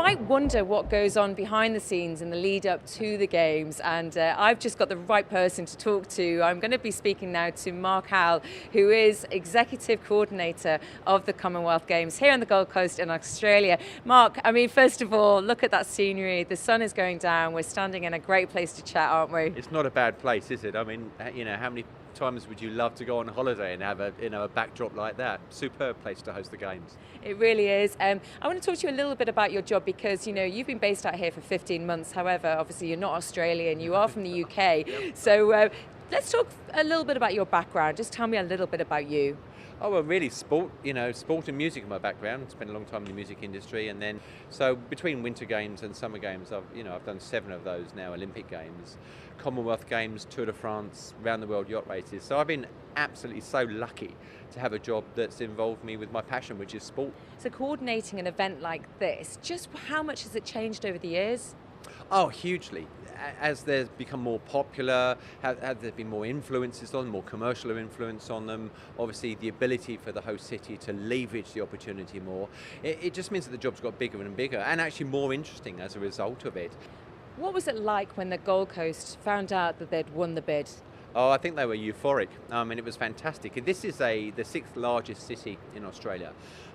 might wonder what goes on behind the scenes in the lead up to the games, and I've just got the right person to talk to. I'm going to be speaking now to Mark Howell, who is Executive Coordinator of the Commonwealth Games here on the Gold Coast in Australia. Mark, I mean, first of all, look at that scenery. The sun is going down. We're standing in a great place to chat, aren't we? It's not a bad place, is it? I mean, how many times would you love to go on holiday and have a backdrop like that? Superb place to host the games. It really is. I want to talk to you a little bit about your job because you've been based out here for 15 months. However, obviously you're not Australian, you are from the UK. So let's talk a little bit about your background. Just tell me a little bit about you. Oh, well, really, sport and music are my background. I spent a long time in the music industry, and then, so between Winter Games and Summer Games, I've done 7 of those now, Olympic Games, Commonwealth Games, Tour de France, round the world yacht races. So I've been absolutely so lucky to have a job that's involved me with my passion, which is sport. So coordinating an event like this, just how much has it changed over the years? Oh, hugely. As they've become more popular, have there been more influences on them, more commercial influence on them? Obviously, the ability for the host city to leverage the opportunity more. It just means that the job's got bigger and bigger, and actually more interesting as a result of it. What was it like when the Gold Coast found out that they'd won the bid? Oh, I think they were euphoric. I mean, it was fantastic. This is the 6th largest city in Australia.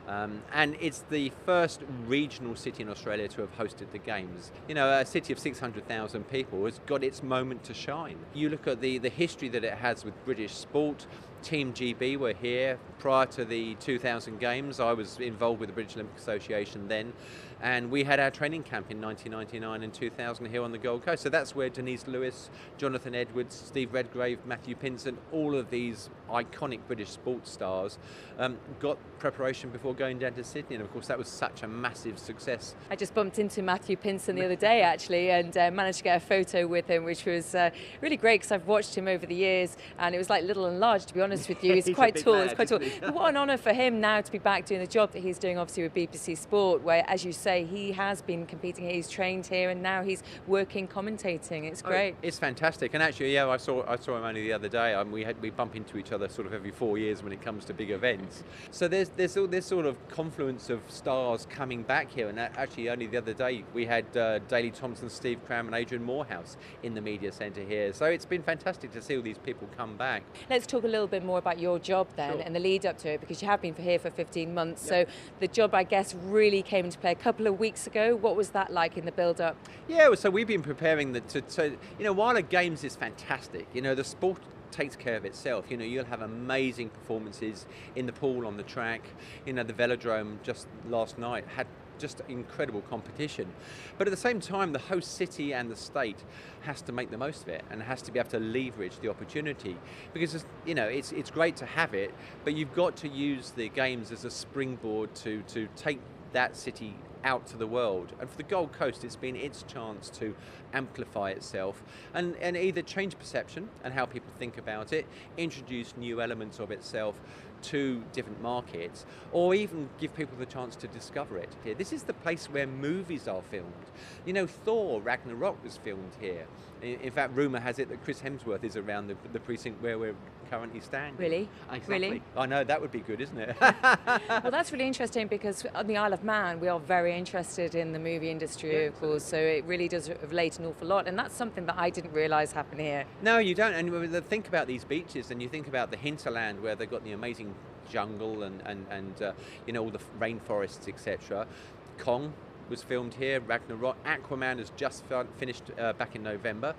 And it's the first regional city in Australia to have hosted the Games. A city of 600,000 people has got its moment to shine. You look at the history that it has with British sport. Team GB were here prior to the 2000 Games. I was involved with the British Olympic Association then, and we had our training camp in 1999 and 2000 here on the Gold Coast. So that's where Denise Lewis, Jonathan Edwards, Steve Redgrave, Matthew Pinsent, all of these iconic British sports stars got preparation before going down to Sydney, and of course that was such a massive success. I just bumped into Matthew Pinsent the other day actually, and managed to get a photo with him, which was really great because I've watched him over the years, and it was like little and large, to be honest with you. He's quite tall. Lad, he's quite tall. But what an honour for him now to be back doing the job that he's doing, obviously with BBC Sport, where, as you say, he has been competing here. He's trained here, and now he's working commentating. It's great. It's fantastic, and actually, yeah, I saw him only the other day. We bump into each other sort of every 4 years when it comes to big events. So there's all this sort of confluence of stars coming back here, and actually only the other day we had Daley Thompson, Steve Cram, and Adrian Morehouse in the media centre here. So it's been fantastic to see all these people come back. Let's talk a little bit more about your job then, Sure. and the lead up to it, because you have been here for 15 months. Yep. So the job, I guess, really came into play a couple of weeks ago. What was that like in the build up? Yeah, so we've been preparing while a Games is fantastic, the sport takes care of itself. You'll have amazing performances in the pool, on the track. The velodrome just last night had just incredible competition. But at the same time, the host city and the state has to make the most of it and has to be able to leverage the opportunity, because it's great to have it, but you've got to use the Games as a springboard to take that city out to the world. And for the Gold Coast, it's been its chance to amplify itself and either change perception and how people think about it, introduce new elements of itself to different markets, or even give people the chance to discover it here. This is the place where movies are filmed. Thor Ragnarok was filmed here. In fact, rumour has it that Chris Hemsworth is around the precinct where we're currently standing. Really? Exactly. Really? I know, that would be good, isn't it? Well, that's really interesting, because on the Isle of Man, we are very interested in the movie industry, of course, so it really does relate an awful lot, and that's something that I didn't realise happened here. No, you don't. And when you think about these beaches, and you think about the hinterland where they've got the amazing jungle and all the rainforests, etc. Kong was filmed here, Ragnarok. Aquaman has just finished back in November.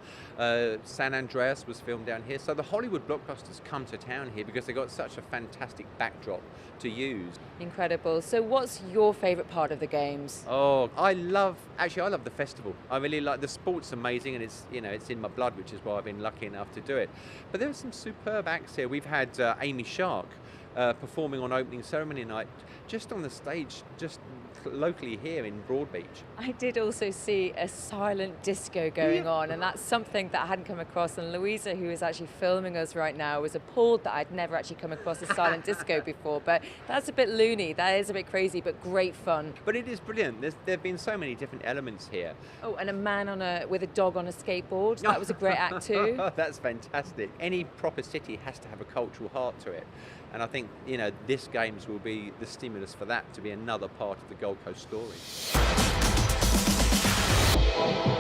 San Andreas was filmed down here. So the Hollywood blockbusters come to town here because they've got such a fantastic backdrop to use. Incredible. So what's your favourite part of the Games? Oh, I love the festival. I really like the sport's amazing, and it's in my blood, which is why I've been lucky enough to do it. But there are some superb acts here. We've had Amy Shark performing on opening ceremony night just on the stage, just locally here in Broadbeach. I did also see a silent disco going on, and that's something that I hadn't come across. And Louisa, who is actually filming us right now, was appalled that I'd never actually come across a silent disco before. But that's a bit loony, that is a bit crazy, but great fun. But it is brilliant. There have been so many different elements here. Oh, and a man with a dog on a skateboard. That was a great act too. That's fantastic. Any proper city has to have a cultural heart to it. And I think, this Games will be the stimulus for that to be another part of the Gold Coast story. you.